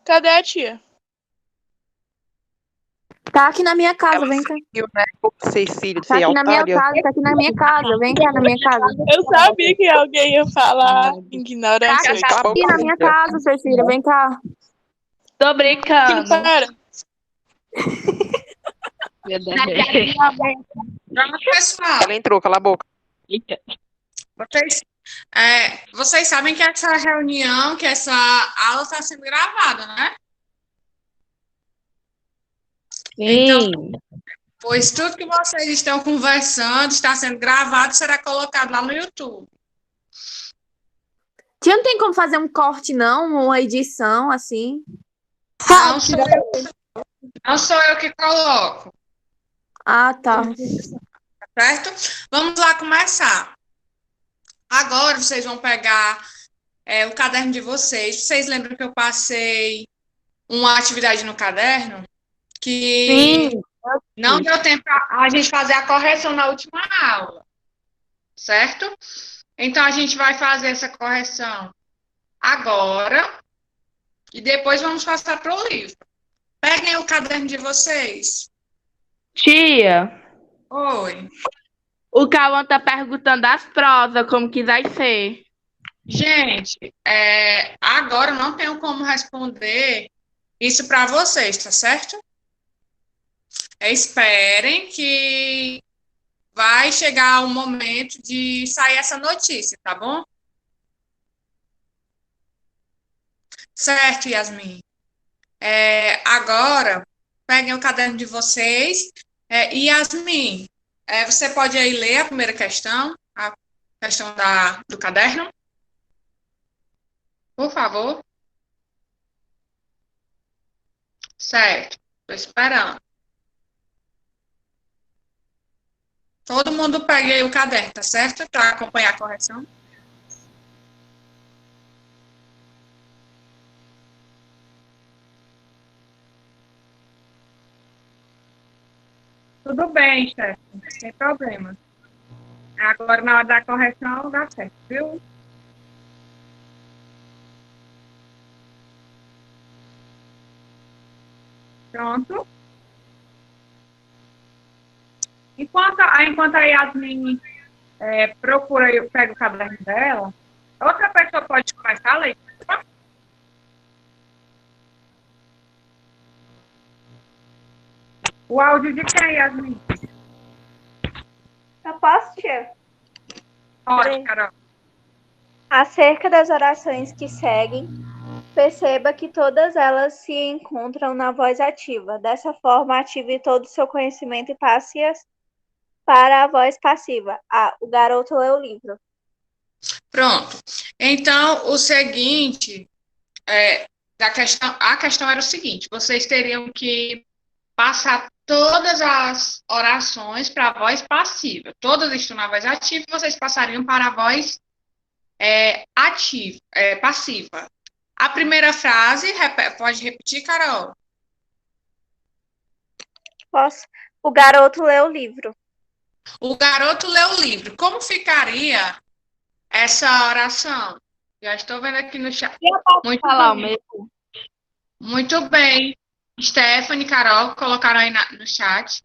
Cadê a tia? Tá aqui na minha casa, vem cá. Né? Vocês, filhos, Tá você é aqui na minha otária. casa, tá aqui na minha casa. Vem cá na minha casa. Eu sabia que alguém ia falar Tá ignorância. aqui na minha casa, Cecília, vem cá. Tô Que não brincando. para. Pronto, pessoal. Ela entrou, cala a boca. Vocês sabem que essa reunião, que essa aula está sendo gravada, né? Então, pois tudo que vocês estão conversando está sendo gravado, será colocado lá no YouTube. Tia, não tem como fazer um corte, não? Uma edição, assim? Não sou eu que coloco, Ah, tá. certo? Vamos lá começar. Agora vocês vão pegar o caderno de vocês. Vocês lembram que eu passei uma atividade no caderno? Que não deu tempo a gente fazer a correção na última aula, certo? Então, a gente vai fazer essa correção agora e depois vamos passar para o livro. Peguem o caderno de vocês. Tia, Oi. o Cauã tá perguntando as prosas, como que vai ser. Gente, agora eu não tenho como responder isso para vocês, tá certo? Esperem que vai chegar o momento de sair essa notícia, tá bom? Certo, Yasmin. Agora, peguem o caderno de vocês. Yasmin, você pode aí ler a primeira questão, a questão do caderno? Por favor. Certo, estou esperando. Todo mundo pegue aí o caderno, tá certo? Para acompanhar a correção. Tudo bem, chefe, sem problema. Agora, na hora da correção, dá certo, viu? Pronto. Enquanto a Yasmin procura, eu pego o caderno dela, outra pessoa pode começar a leitura? O áudio de quem, Yasmin? Eu posso, tia? Pode, Carol. Acerca das orações que seguem, perceba que todas elas se encontram na voz ativa. Dessa forma, ative todo o seu conhecimento e passe-as para a voz passiva. O garoto lê o livro. Pronto. Então, o seguinte, a questão era o seguinte, vocês teriam que passar todas as orações para a voz passiva. Todas estão na voz ativa, vocês passariam para a voz passiva. A primeira frase, pode repetir, Carol? Posso? O garoto lê o livro. O garoto lê o livro. Como ficaria essa oração? Já estou vendo aqui no chat. Muito falar bem. Muito bem. Stephanie, Carol, colocaram aí no chat.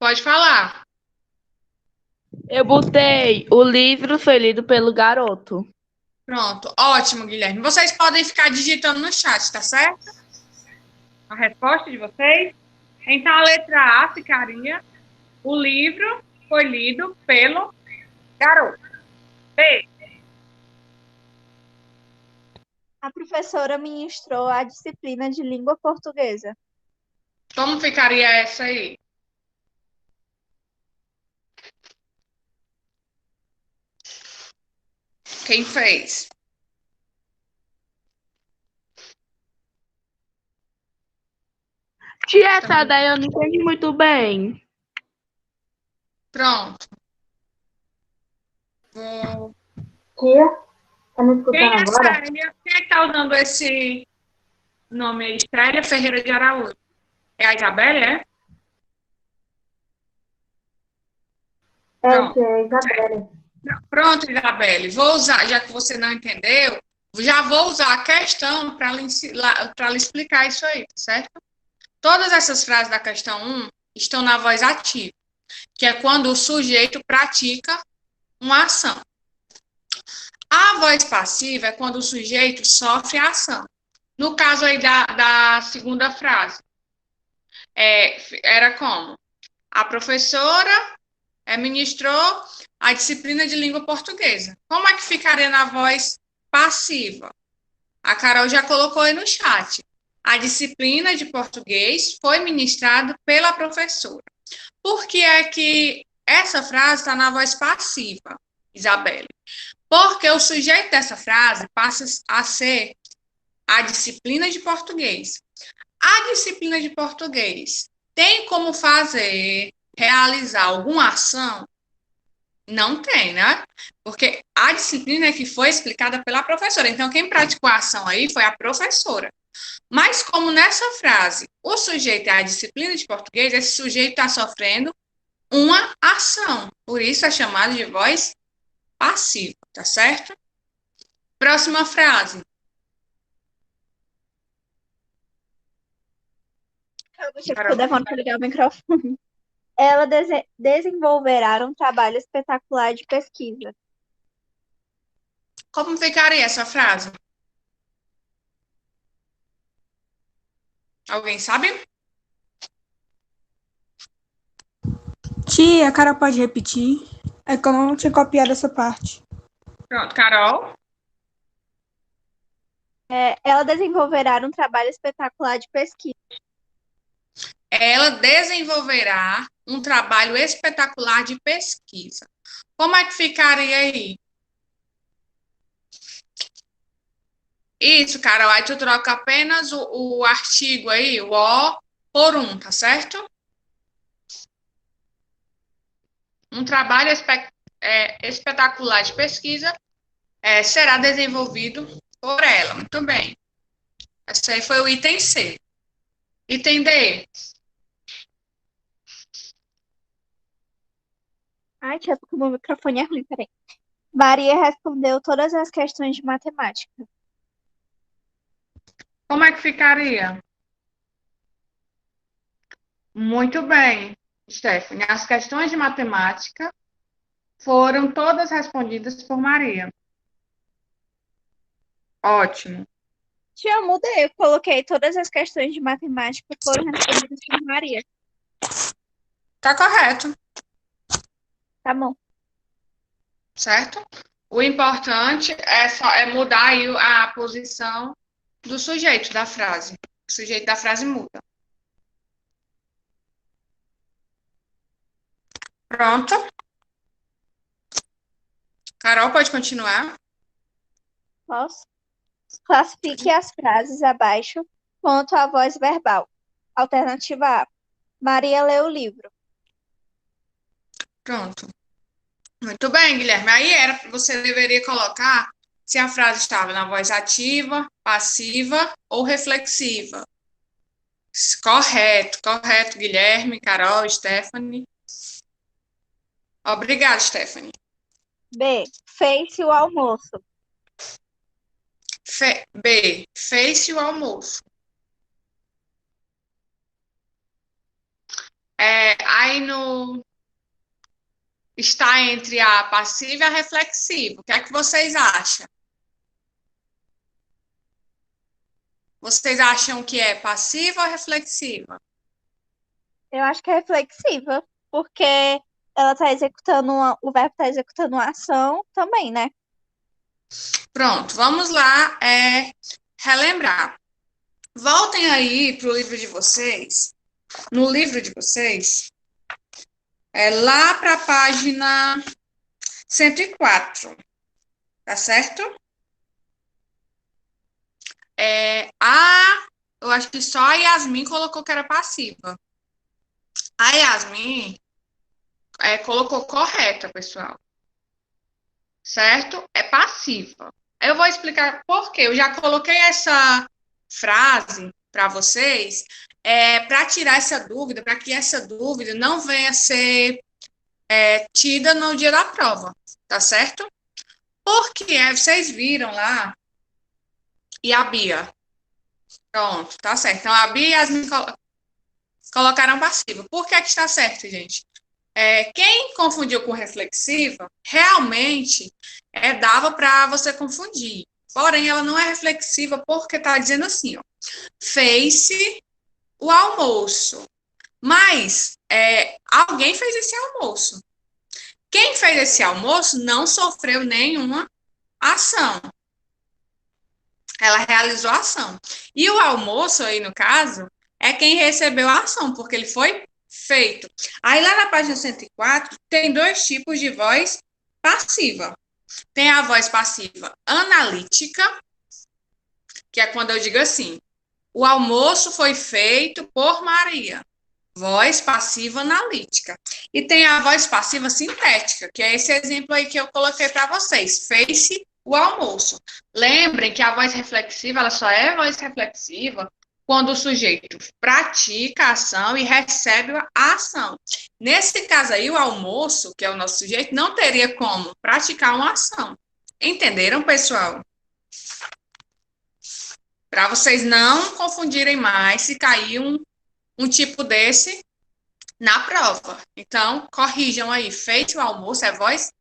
Pode falar. Eu botei, o livro foi lido pelo garoto. Pronto, ótimo, Guilherme. Vocês podem ficar digitando no chat, tá certo? A resposta de vocês. Então, a letra A ficaria: o livro foi lido pelo garoto. B. A professora ministrou a disciplina de língua portuguesa. Como ficaria essa aí? Quem fez? Tia, essa daí eu não entendi muito bem. Pronto. Tia, tá me escutando Quem é agora? Célia? Quem é que tá usando esse nome aí? Célia Ferreira de Araújo. É a Isabelle, é? Tia, Isabelle. Pronto, Isabelle. Vou usar, já que você não entendeu, Já vou usar a questão para lhe explicar isso aí, tá certo? Todas essas frases da questão 1 estão na voz ativa, que é quando o sujeito pratica uma ação. A voz passiva é quando o sujeito sofre a ação. No caso aí da segunda frase, era como? A professora ministrou a disciplina de língua portuguesa. Como é que ficaria na voz passiva? A Carol já colocou aí no chat. A disciplina de português foi ministrada pela professora. Por que é que essa frase está na voz passiva, Isabelle? Porque o sujeito dessa frase passa a ser a disciplina de português. A disciplina de português tem como realizar alguma ação? Não tem, né? Porque a disciplina é que foi explicada pela professora. Então, quem praticou a ação aí foi a professora. Mas como nessa frase o sujeito é a disciplina de português, esse sujeito está sofrendo uma ação. Por isso é chamado de voz passiva, tá certo? Próxima frase. Eu demoro para ligar o microfone. Ela desenvolverá um trabalho espetacular de pesquisa. Como ficaria essa frase? Alguém sabe? Tia, a Carol pode repetir? É que eu não tinha copiado essa parte. Pronto, Carol. Ela desenvolverá um trabalho espetacular de pesquisa. Ela desenvolverá um trabalho espetacular de pesquisa. Como é que ficaria aí? Isso, Carol. Aí tu troca apenas o artigo aí, o O, por um, tá certo? Um trabalho espetacular de pesquisa será desenvolvido por ela. Muito bem. Esse aí foi o item C. Item D. Ai, tia, porque o meu microfone é ruim, peraí. Maria respondeu todas as questões de matemática. Como é que ficaria? Muito bem, Stephanie. As questões de matemática foram todas respondidas por Maria. Ótimo. Tia, eu mudei. Eu coloquei todas as questões de matemática foram respondidas por Maria. Tá correto, Tá bom. certo? O importante é mudar aí a posição do sujeito da frase. O sujeito da frase muda. Pronto. Carol, pode continuar? Posso? Classifique as frases abaixo quanto à voz verbal. Alternativa A. Maria lê o livro. Pronto. Muito bem, Guilherme. Aí você deveria colocar se a frase estava na voz ativa, passiva ou reflexiva. Correto, Guilherme, Carol, Stephanie. Obrigada, Stephanie. B. Fez-se o almoço. B. Fez-se o almoço. Aí está entre a passiva e a reflexiva. O que é que vocês acham? Vocês acham que é passiva ou reflexiva? Eu acho que é reflexiva, porque ela tá executando o verbo está executando uma ação também, né? Pronto, vamos lá relembrar. Voltem aí para o livro de vocês. No livro de vocês, lá para a página 104, tá certo? Eu acho que só a Yasmin colocou que era passiva. A Yasmin colocou correta, pessoal. Certo? É passiva. Eu vou explicar por quê. Eu já coloquei essa frase para vocês para tirar essa dúvida, para que essa dúvida não venha a ser tida no dia da prova, tá certo? Porque vocês viram lá E a Bia? Pronto, tá certo. Então, a Bia e a Yasmin colocaram passiva. Por que está certo, gente? Quem confundiu com reflexiva, realmente dava para você confundir. Porém, ela não é reflexiva porque está dizendo assim, ó, fez-se o almoço. Mas alguém fez esse almoço. Quem fez esse almoço não sofreu nenhuma ação. Ela realizou a ação. E o almoço aí, no caso, é quem recebeu a ação, porque ele foi feito. Aí, lá na página 104, tem 2 tipos de voz passiva. Tem a voz passiva analítica, que é quando eu digo assim, o almoço foi feito por Maria. Voz passiva analítica. E tem a voz passiva sintética, que é esse exemplo aí que eu coloquei para vocês. Fez-se o almoço. Lembrem que a voz reflexiva, ela só é voz reflexiva quando o sujeito pratica a ação e recebe a ação. Nesse caso aí, o almoço, que é o nosso sujeito, não teria como praticar uma ação. Entenderam, pessoal? Para vocês não confundirem mais se cair um tipo desse na prova. Então, corrijam aí. Feito o almoço é voz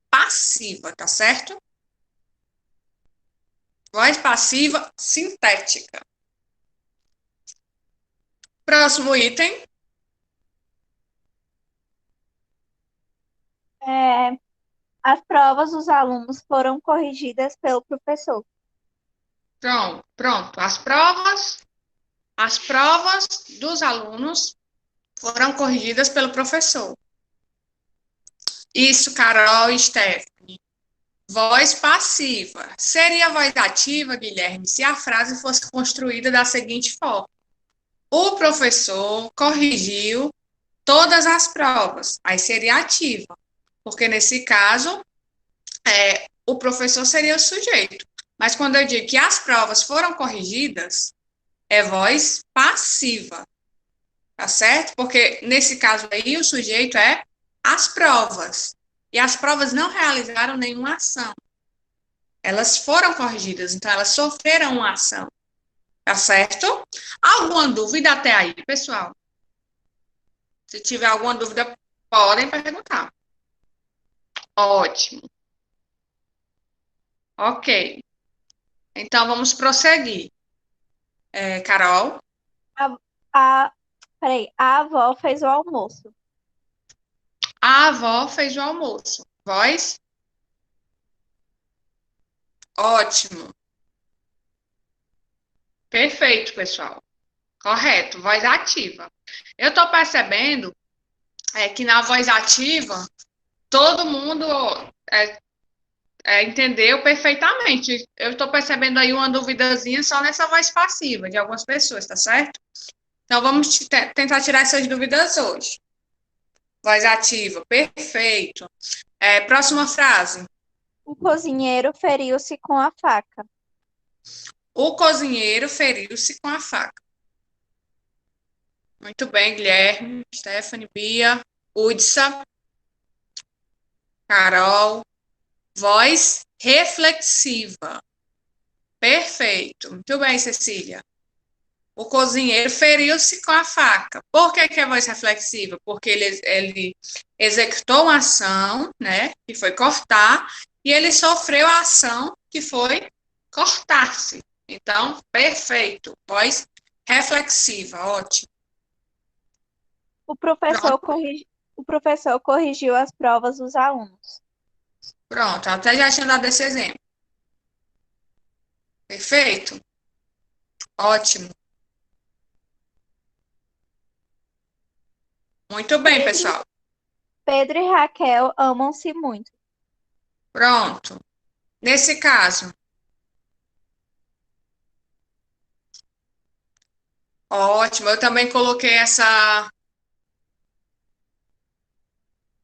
passiva, tá certo? Voz passiva sintética. Próximo item. As provas dos alunos foram corrigidas pelo professor. Pronto. As provas dos alunos foram corrigidas pelo professor. Isso, Carol e Stephanie. Voz passiva. Seria voz ativa, Guilherme, se a frase fosse construída da seguinte forma. O professor corrigiu todas as provas. Aí seria ativa. Porque, nesse caso, o professor seria o sujeito. Mas quando eu digo que as provas foram corrigidas, é voz passiva. Tá certo? Porque, nesse caso aí, o sujeito é as provas. E as provas não realizaram nenhuma ação. Elas foram corrigidas, então elas sofreram uma ação. Tá certo? Alguma dúvida até aí, pessoal? Se tiver alguma dúvida, podem perguntar. Ótimo. Ok. Então, vamos prosseguir. Carol? A avó fez o almoço. A avó fez o almoço. Voz? Ótimo. Perfeito, pessoal. Correto. Voz ativa. Eu estou percebendo que na voz ativa, todo mundo entendeu perfeitamente. Eu estou percebendo aí uma duvidazinha só nessa voz passiva de algumas pessoas, tá certo? Então, vamos tentar tirar essas dúvidas hoje. Voz ativa, perfeito. Próxima frase. O cozinheiro feriu-se com a faca. O cozinheiro feriu-se com a faca. Muito bem, Guilherme, Stephanie, Bia, Udissa, Carol. Voz reflexiva. Perfeito. Muito bem, Cecília. O cozinheiro feriu-se com a faca. Por que é voz reflexiva? Porque ele executou uma ação, né, que foi cortar, e ele sofreu a ação que foi cortar-se. Então, perfeito. Voz reflexiva, ótimo. O professor corrigiu as provas dos alunos. Pronto, até já tinha dado esse exemplo. Perfeito? Ótimo. Muito bem, pessoal. Pedro e Raquel amam-se muito. Pronto. Nesse caso. Ótimo, eu também coloquei essa...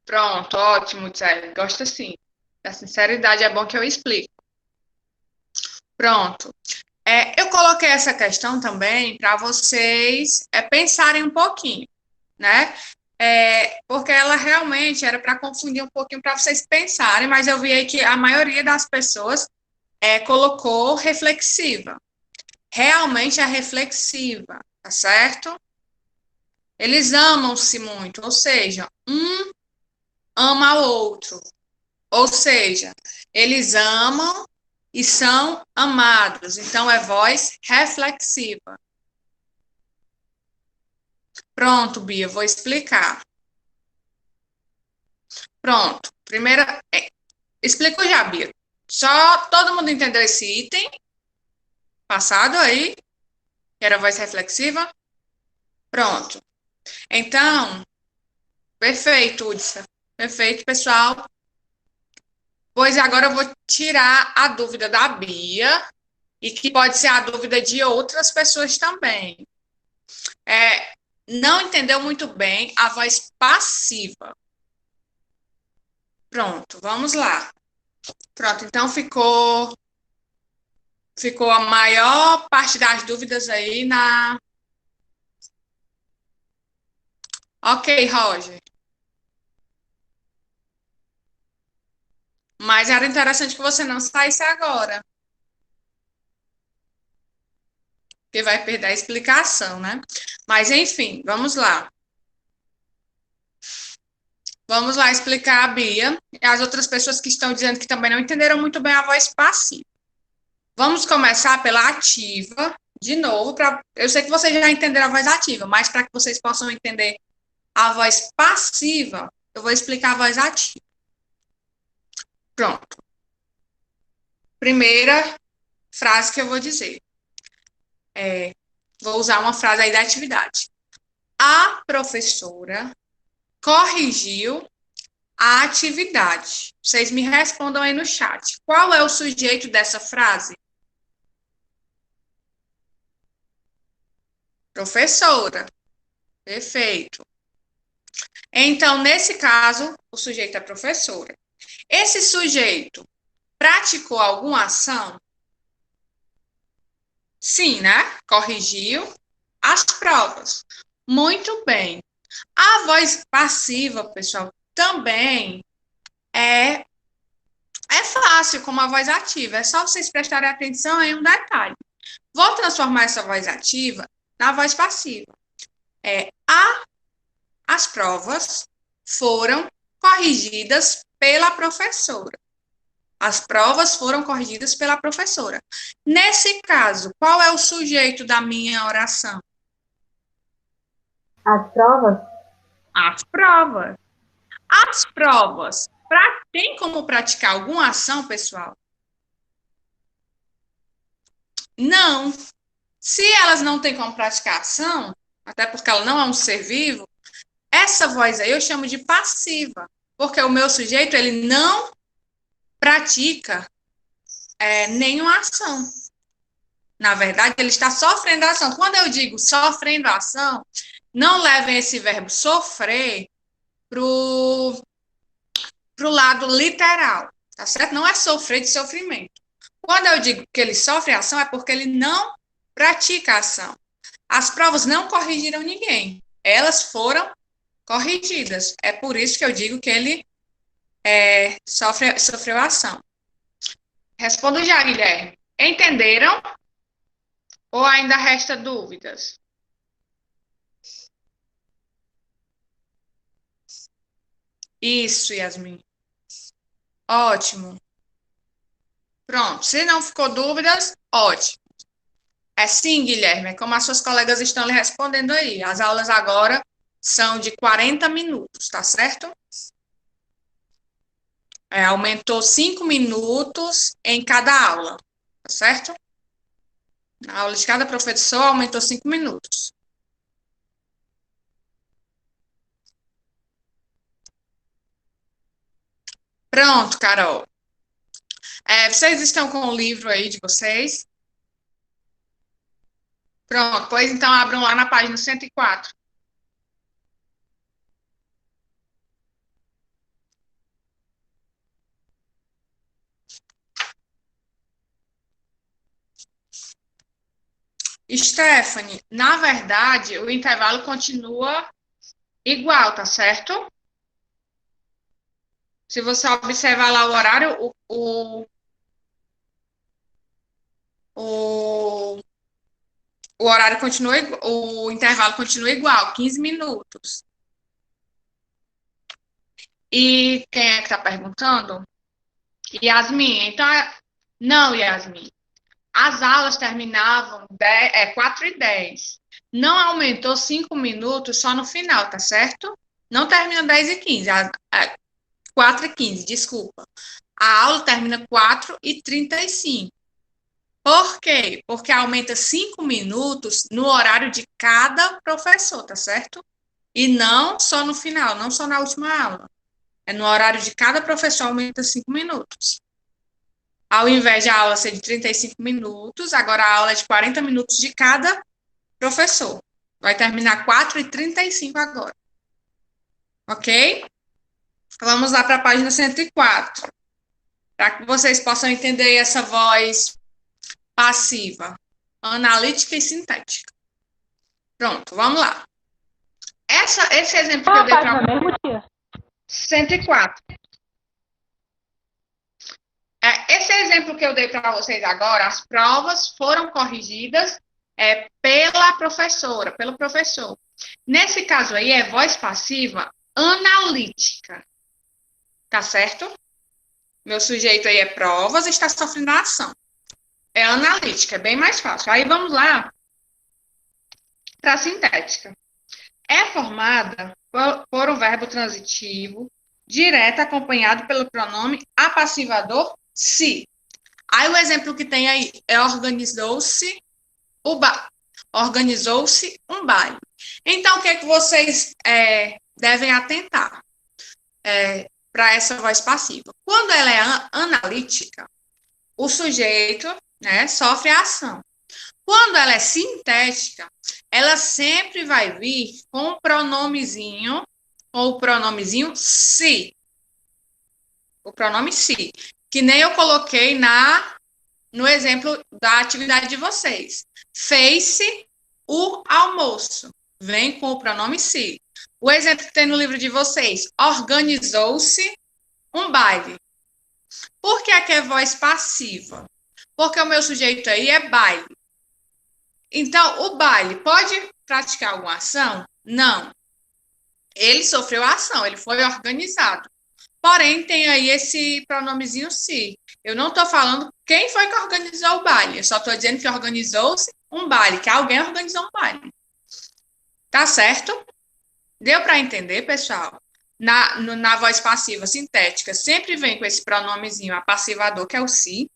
Pronto, ótimo, Tchelle. Gosto sim. Da sinceridade é bom que eu explico. Pronto. Eu coloquei essa questão também para vocês pensarem um pouquinho, né? Porque ela realmente era para confundir um pouquinho para vocês pensarem, mas eu vi aí que a maioria das pessoas colocou reflexiva. realmente é reflexiva, tá certo? Eles amam-se muito, ou seja, um ama o outro. Ou seja, eles amam e são amados. Então, é voz reflexiva. Pronto, Bia, vou explicar. Pronto. Primeira. Explico já, Bia. Só todo mundo entendeu esse item passado aí, que era voz reflexiva? Pronto. Então, perfeito, Udissa. Perfeito, pessoal. Pois agora eu vou tirar a dúvida da Bia e que pode ser a dúvida de outras pessoas também. Não entendeu muito bem a voz passiva. Pronto, vamos lá. Pronto, então ficou a maior parte das dúvidas aí na... Ok, Roger. Mas era interessante que você não saísse agora. Porque vai perder a explicação, né? Mas, enfim, vamos lá. Vamos lá explicar a Bia e as outras pessoas que estão dizendo que também não entenderam muito bem a voz passiva. Vamos começar pela ativa, de novo. Eu sei que vocês já entenderam a voz ativa, mas para que vocês possam entender a voz passiva, eu vou explicar a voz ativa. Pronto. Primeira frase que eu vou dizer. Vou usar uma frase aí da atividade. A professora corrigiu a atividade. Vocês me respondam aí no chat. Qual é o sujeito dessa frase? Professora. Perfeito. Então, nesse caso, o sujeito é professora. Esse sujeito praticou alguma ação? Sim, né? Corrigiu as provas. Muito bem. A voz passiva, pessoal, também é fácil como a voz ativa. É só vocês prestarem atenção em um detalhe. Vou transformar essa voz ativa na voz passiva. As provas foram corrigidas pela professora. As provas foram corrigidas pela professora. Nesse caso, qual é o sujeito da minha oração? As provas? As provas. As provas. Tem como praticar alguma ação, pessoal? Não. Se elas não têm como praticar ação, até porque ela não é um ser vivo, essa voz aí eu chamo de passiva, porque o meu sujeito, ele não pratica nenhuma ação. Na verdade, ele está sofrendo a ação. Quando eu digo sofrendo a ação, não levem esse verbo sofrer pro lado literal, tá certo? Não é sofrer de sofrimento. Quando eu digo que ele sofre a ação, é porque ele não pratica a ação. As provas não corrigiram ninguém. Elas foram corrigidas. É por isso que eu digo que ele sofreu a ação. Respondo já, Guilherme. Entenderam? Ou ainda resta dúvidas? Isso, Yasmin. Ótimo. Pronto. Se não ficou dúvidas, ótimo. É sim, Guilherme. É como as suas colegas estão lhe respondendo aí. As aulas agora são de 40 minutos, tá certo? Aumentou 5 minutos em cada aula, tá certo? A aula de cada professor aumentou 5 minutos. Pronto, Carol. Vocês estão com o livro aí de vocês? Pronto, pois então abram lá na página 104. Stephanie, na verdade, o intervalo continua igual, tá certo? Se você observar lá o horário, O horário continua, o intervalo continua igual, 15 minutos. E quem é que está perguntando? Yasmin. Então, não, Yasmin. As aulas terminavam 4h10. Não aumentou 5 minutos só no final, tá certo? Não termina 10h15, 4h15, desculpa. A aula termina 4h35. Por quê? Porque aumenta 5 minutos no horário de cada professor, tá certo? E não só no final, não só na última aula. É no horário de cada professor, aumenta 5 minutos. Ao invés de a aula ser de 35 minutos, agora a aula é de 40 minutos de cada professor. Vai terminar 4h35 agora. Ok? Vamos lá para a página 104. Para que vocês possam entender essa voz passiva, analítica e sintética. Pronto, vamos lá. Esse exemplo que eu dei para vocês. 104. Esse exemplo que eu dei para vocês agora, as provas foram corrigidas pela professora, pelo professor. Nesse caso aí, é voz passiva analítica. Tá certo? Meu sujeito aí é provas, está sofrendo a ação. É analítica, é bem mais fácil. Aí vamos lá para a sintética. É formada por um verbo transitivo direto acompanhado pelo pronome apassivador se. Aí o exemplo que tem aí é organizou-se um baile. Então, o que é que vocês devem atentar para essa voz passiva? Quando ela é analítica, o sujeito, né, sofre a ação. Quando ela é sintética, ela sempre vai vir com o pronomezinho se. O pronome se. Que nem eu coloquei no exemplo da atividade de vocês. Fez-se o almoço. Vem com o pronome se. O exemplo que tem no livro de vocês. Organizou-se um baile. Por que aqui é voz passiva? Porque o meu sujeito aí é baile. Então, o baile pode praticar alguma ação? Não. Ele sofreu a ação, ele foi organizado. Porém, tem aí esse pronomezinho se. Eu não estou falando quem foi que organizou o baile. Eu só estou dizendo que organizou-se um baile, que alguém organizou um baile. Tá certo? Deu para entender, pessoal? Na voz passiva sintética, sempre vem com esse pronomezinho apassivador, que é o se.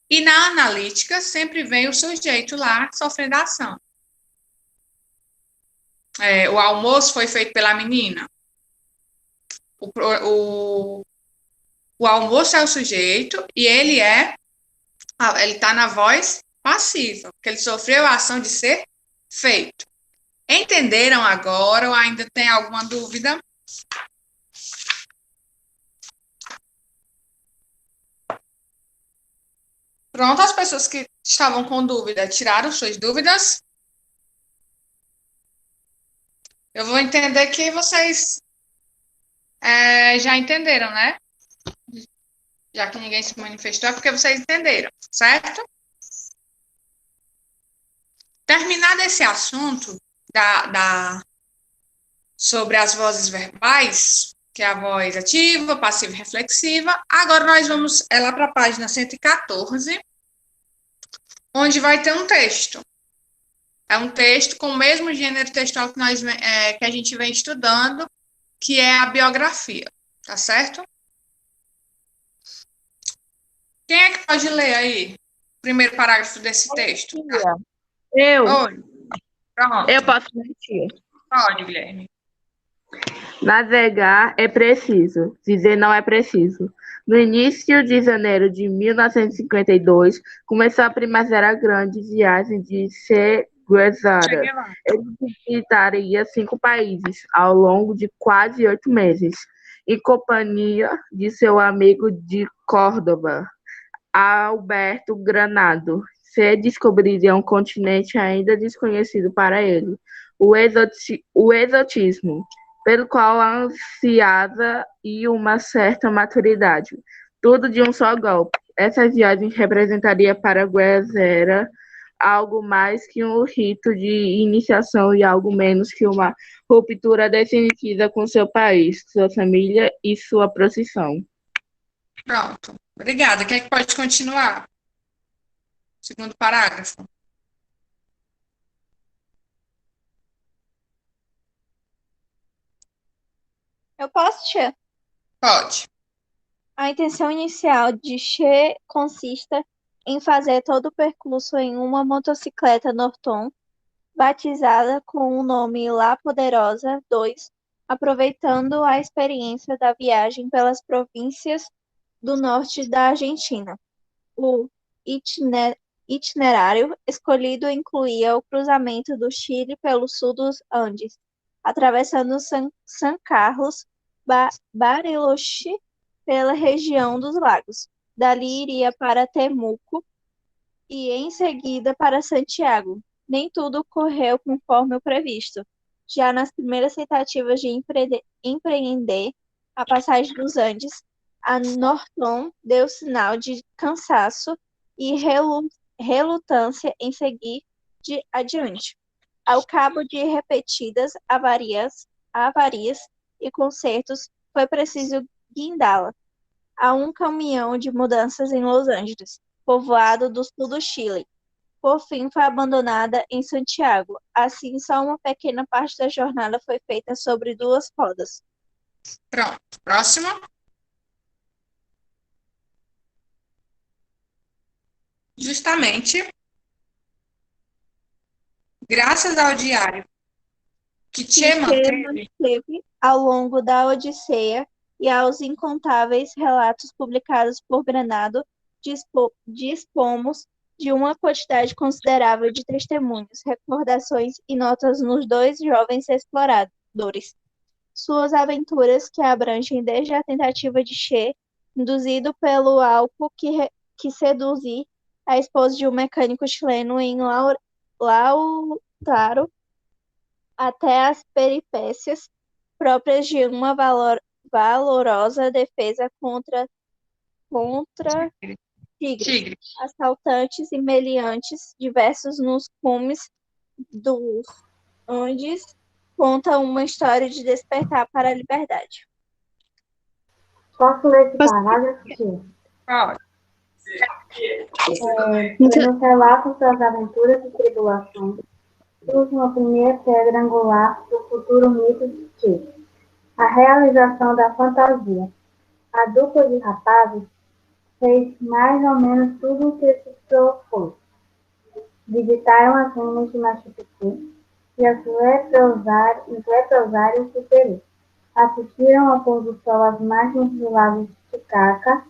E na analítica, sempre vem o sujeito lá sofrendo a ação. O almoço foi feito pela menina. O almoço é o sujeito e ele está na voz passiva, porque ele sofreu a ação de ser feito. Entenderam agora ou ainda tem alguma dúvida? Pronto, as pessoas que estavam com dúvida, tiraram suas dúvidas? Eu vou entender que vocês já entenderam, né? Já que ninguém se manifestou, é porque vocês entenderam, certo? Terminado esse assunto sobre as vozes verbais, que é a voz ativa, passiva e reflexiva, agora nós vamos lá para a página 114, onde vai ter um texto. É um texto com o mesmo gênero textual que a gente vem estudando, que é a biografia, tá certo? Quem é que pode ler aí o primeiro parágrafo desse texto? Eu. Oi. Pronto. Eu posso mentir. Pode, Guilherme. Navegar é preciso, dizer não é preciso. No início de janeiro de 1952, começou a Primavera Grande viagem de Che Guevara. Ele visitaria 5 países ao longo de quase 8 meses, em companhia de seu amigo de Córdoba, Alberto Granado. Se descobriria um continente ainda desconhecido para ele, o exotismo, pelo qual ansiava e uma certa maturidade. Tudo de um só golpe. Essa viagem representaria para Guevara algo mais que um rito de iniciação e algo menos que uma ruptura definitiva com seu país, sua família e sua profissão. Pronto. Obrigada. Quem é que pode continuar? Segundo parágrafo. Eu posso, tia? Pode. A intenção inicial de Che consista em fazer todo o percurso em uma motocicleta Norton, batizada com o nome La Poderosa 2, aproveitando a experiência da viagem pelas províncias do norte da Argentina. O itinerário escolhido incluía o cruzamento do Chile pelo sul dos Andes, atravessando San Carlos, Bariloche, pela região dos lagos. Dali iria para Temuco e em seguida para Santiago. Nem tudo correu conforme o previsto. Já nas primeiras tentativas de empreender a passagem dos Andes, a Norton deu sinal de cansaço e relutância em seguir adiante. Ao cabo de repetidas avarias e consertos, foi preciso guindá-la a um caminhão de mudanças em Los Angeles, povoado do sul do Chile. Por fim, foi abandonada em Santiago. Assim, só uma pequena parte da jornada foi feita sobre duas rodas. Pronto. Próximo. Justamente, graças ao diário que Che manteve ao longo da Odisseia e aos incontáveis relatos publicados por Granado, dispomos de uma quantidade considerável de testemunhos, recordações e notas nos dois jovens exploradores. Suas aventuras, que abrangem desde a tentativa de Che, induzido pelo álcool que seduzir a esposa de um mecânico chileno em Lautaro, até as peripécias próprias de uma valorosa defesa contra tigres, assaltantes e meliantes diversos nos cumes dos Andes, conta uma história de despertar para a liberdade. Posso ler esse parágrafo, tia? Pode. Nos relatos das aventuras e tribulações, surge uma primeira pedra angular do futuro mito de Che, a realização da fantasia. A dupla de rapazes fez mais ou menos tudo o que se propôs. Visitaram as ruínas de Machu Picchu e os leprosários do Peru. Assistiram ao pôr do sol às margens do lago Titicaca,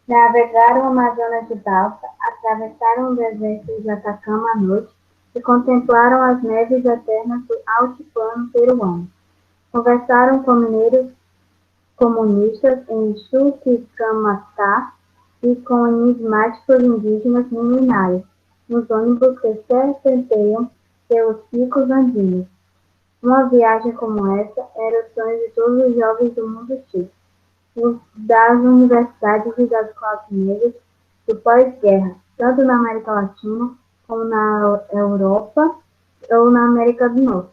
navegaram o Amazonas de balsa, atravessaram o deserto de Atacama à noite e contemplaram as neves eternas do altiplano peruano. Conversaram com mineiros comunistas em Chuquicamata e com enigmáticos indígenas milenários, nos ônibus que serpenteiam pelos picos andinos. Uma viagem como essa era o sonho de todos os jovens do mundo chico, os das universidades e das classes negras do pós-guerra, tanto na América Latina como na Europa ou na América do Norte.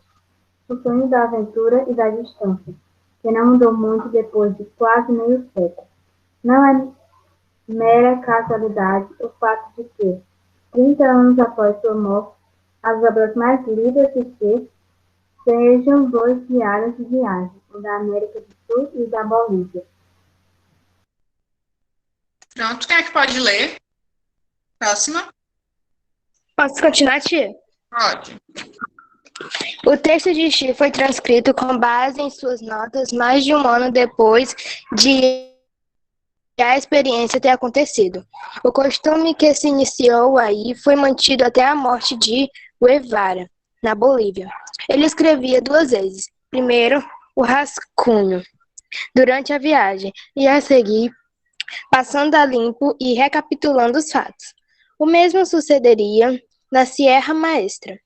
O sonho da aventura e da distância, que não mudou muito depois de quase meio século. Não é mera casualidade o fato de que, 30 anos após sua morte, as obras mais lidas de Che sejam dois diários de viagem, o da América do Sul e da Bolívia. Pronto, quem é que pode ler? Próxima. Posso continuar, tia? Pode. O texto de Che foi transcrito com base em suas notas mais de um ano depois de a experiência ter acontecido. O costume que se iniciou aí foi mantido até a morte de Guevara, na Bolívia. Ele escrevia 2 vezes. Primeiro, o rascunho, durante a viagem, e a seguir, passando a limpo e recapitulando os fatos. O mesmo sucederia na Sierra Maestra,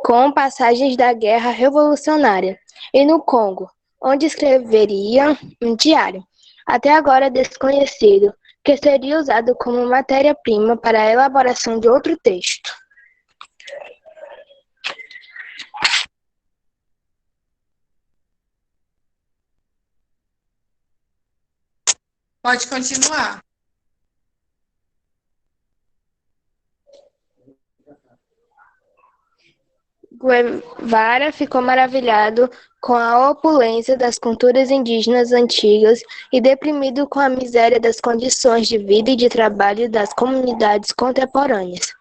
com passagens da Guerra Revolucionária, e no Congo, onde escreveria um diário, até agora desconhecido, que seria usado como matéria-prima para a elaboração de outro texto. Pode continuar. Guevara ficou maravilhado com a opulência das culturas indígenas antigas e deprimido com a miséria das condições de vida e de trabalho das comunidades contemporâneas.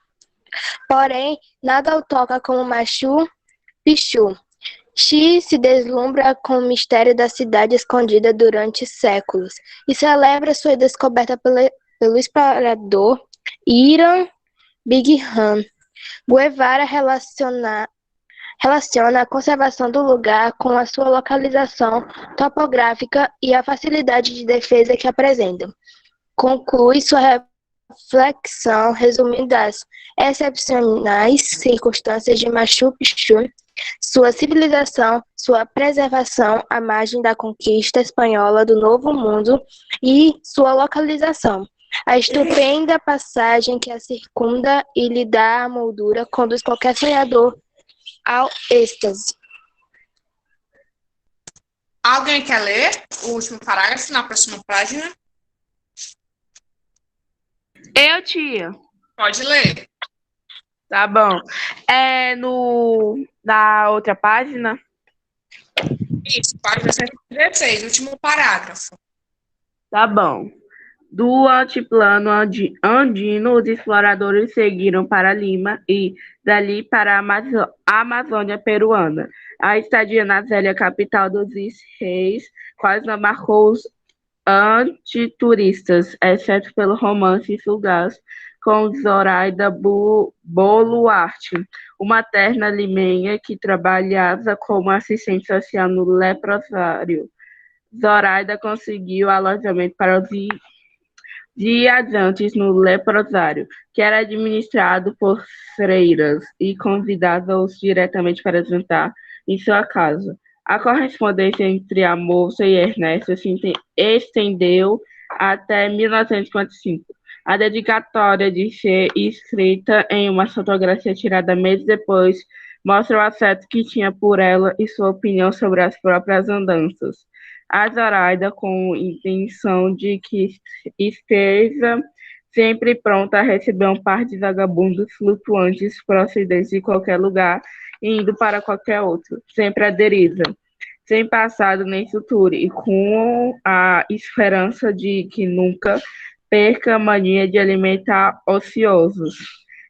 Porém, nada o toca como Machu Picchu. Xi se deslumbra com o mistério da cidade escondida durante séculos e celebra sua descoberta pelo explorador Hiram Big Han. Guevara relaciona a conservação do lugar com a sua localização topográfica e a facilidade de defesa que apresenta. Conclui sua reflexão resumindo as excepcionais circunstâncias de Machu Picchu, sua civilização, sua preservação à margem da conquista espanhola do Novo Mundo e sua localização. A estupenda passagem que a circunda e lhe dá a moldura conduz qualquer sonhador ao êxtase. Alguém quer ler o último parágrafo na próxima página? Eu, tia. Pode ler. Tá bom. Na outra página? Isso, página 116, último parágrafo. Tá bom. Do altiplano andino, os exploradores seguiram para Lima e dali para a Amazônia peruana. A estadia na velha capital dos reis quase não marcou os antituristas, exceto pelo romance fugaz com Zoraida Boluarte, uma terna limeña que trabalhava como assistente social no leprosário. Zoraida conseguiu alojamento para os viajantes no leprosário, que era administrado por freiras, e convidava-os diretamente para jantar em sua casa. A correspondência entre a moça e Ernesto se estendeu até 1955. A dedicatória de ser escrita em uma fotografia tirada meses depois mostra o afeto que tinha por ela e sua opinião sobre as próprias andanças. A Zoraida, com intenção de que esteja sempre pronta a receber um par de vagabundos flutuantes procedentes de qualquer lugar e indo para qualquer outro, sempre aderida, sem passado nem futuro, e com a esperança de que nunca perca a mania de alimentar ociosos.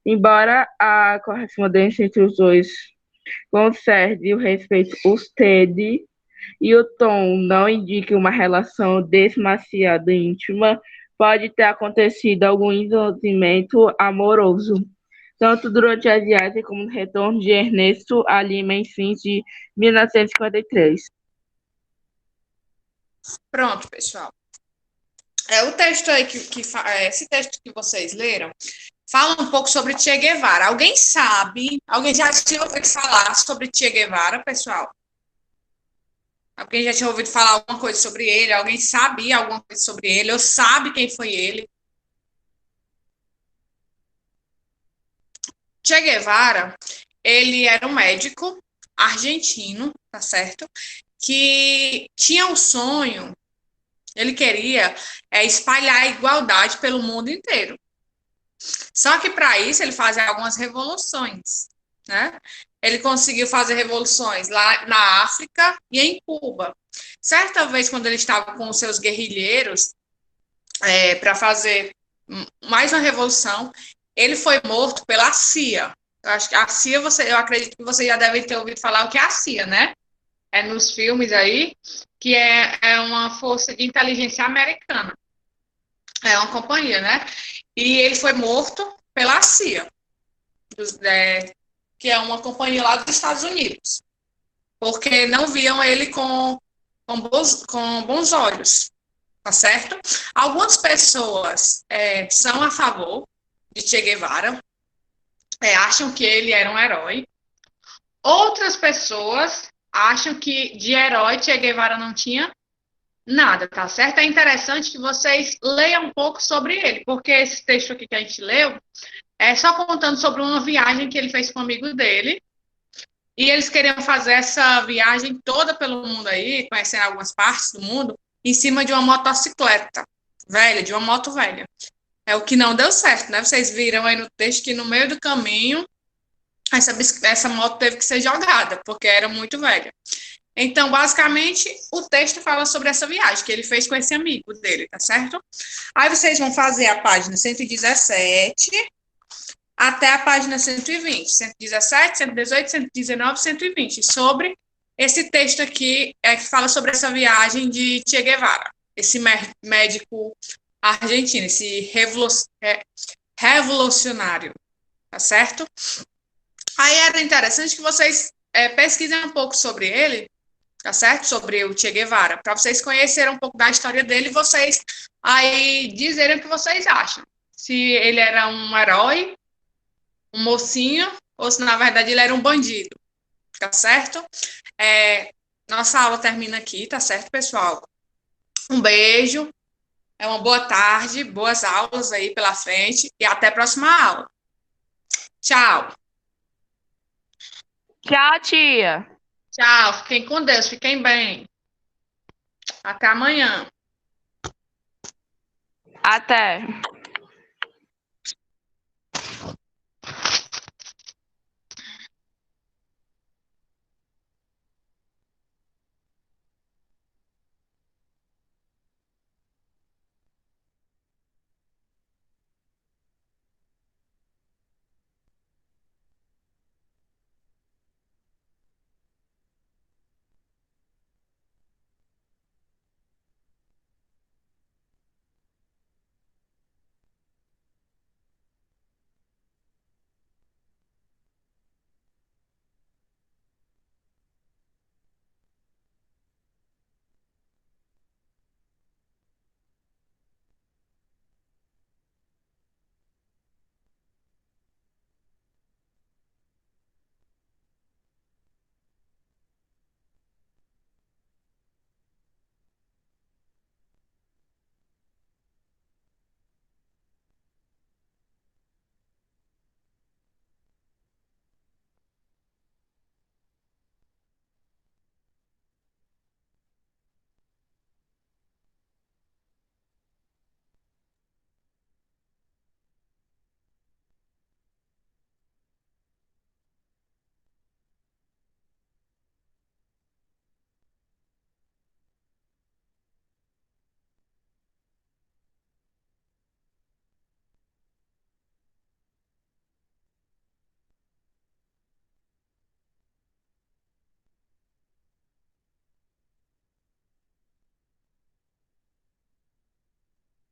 Embora a correspondência entre os dois conserve o respeito, os TED e o tom não indique uma relação demasiado íntima, pode ter acontecido algum envolvimento amoroso, tanto durante a viagem como no retorno de Ernesto a Lima em fins de 1953. Pronto, pessoal. O texto aí esse texto que vocês leram fala um pouco sobre Che Guevara. Alguém sabe? Alguém já tinha ouvido falar sobre Che Guevara, pessoal? Alguém já tinha ouvido falar alguma coisa sobre ele? Alguém sabia alguma coisa sobre ele? Ou sabe quem foi ele? Che Guevara, ele era um médico argentino, tá certo? Que tinha um sonho, ele queria espalhar a igualdade pelo mundo inteiro. Só que para isso ele fazia algumas revoluções, né? Ele conseguiu fazer revoluções lá na África e em Cuba. Certa vez, quando ele estava com os seus guerrilheiros para fazer mais uma revolução, ele foi morto pela CIA. Eu acho que a CIA, eu acredito que você já deve ter ouvido falar o que é a CIA, né? Nos filmes aí, que é uma força de inteligência americana. É uma companhia, né? E ele foi morto pela CIA, que é uma companhia lá dos Estados Unidos, porque não viam ele com bons olhos, tá certo? Algumas pessoas são a favor de Che Guevara, acham que ele era um herói. Outras pessoas acham que de herói Che Guevara não tinha nada, tá certo? É interessante que vocês leiam um pouco sobre ele, porque esse texto aqui que a gente leu só contando sobre uma viagem que ele fez com um amigo dele. E eles queriam fazer essa viagem toda pelo mundo aí, conhecendo algumas partes do mundo, em cima de uma motocicleta velha, de uma moto velha. É o que não deu certo, né? Vocês viram aí no texto que no meio do caminho essa moto teve que ser jogada, porque era muito velha. Então, basicamente, o texto fala sobre essa viagem que ele fez com esse amigo dele, tá certo? Aí vocês vão fazer a página 117 até a página 120. 117, 118, 119, 120. Sobre esse texto aqui, que fala sobre essa viagem de Che Guevara, esse médico argentino, esse revolucionário, tá certo? Aí era interessante que vocês pesquisem um pouco sobre ele, tá certo? Sobre o Che Guevara, para vocês conhecerem um pouco da história dele e vocês aí dizerem o que vocês acham. Se ele era um herói, um mocinho, ou se na verdade ele era um bandido, tá certo? Nossa aula termina aqui, tá certo, pessoal? Um beijo, uma boa tarde, boas aulas aí pela frente e até a próxima aula. Tchau. Tchau, tia. Tchau, fiquem com Deus, fiquem bem. Até amanhã. Até.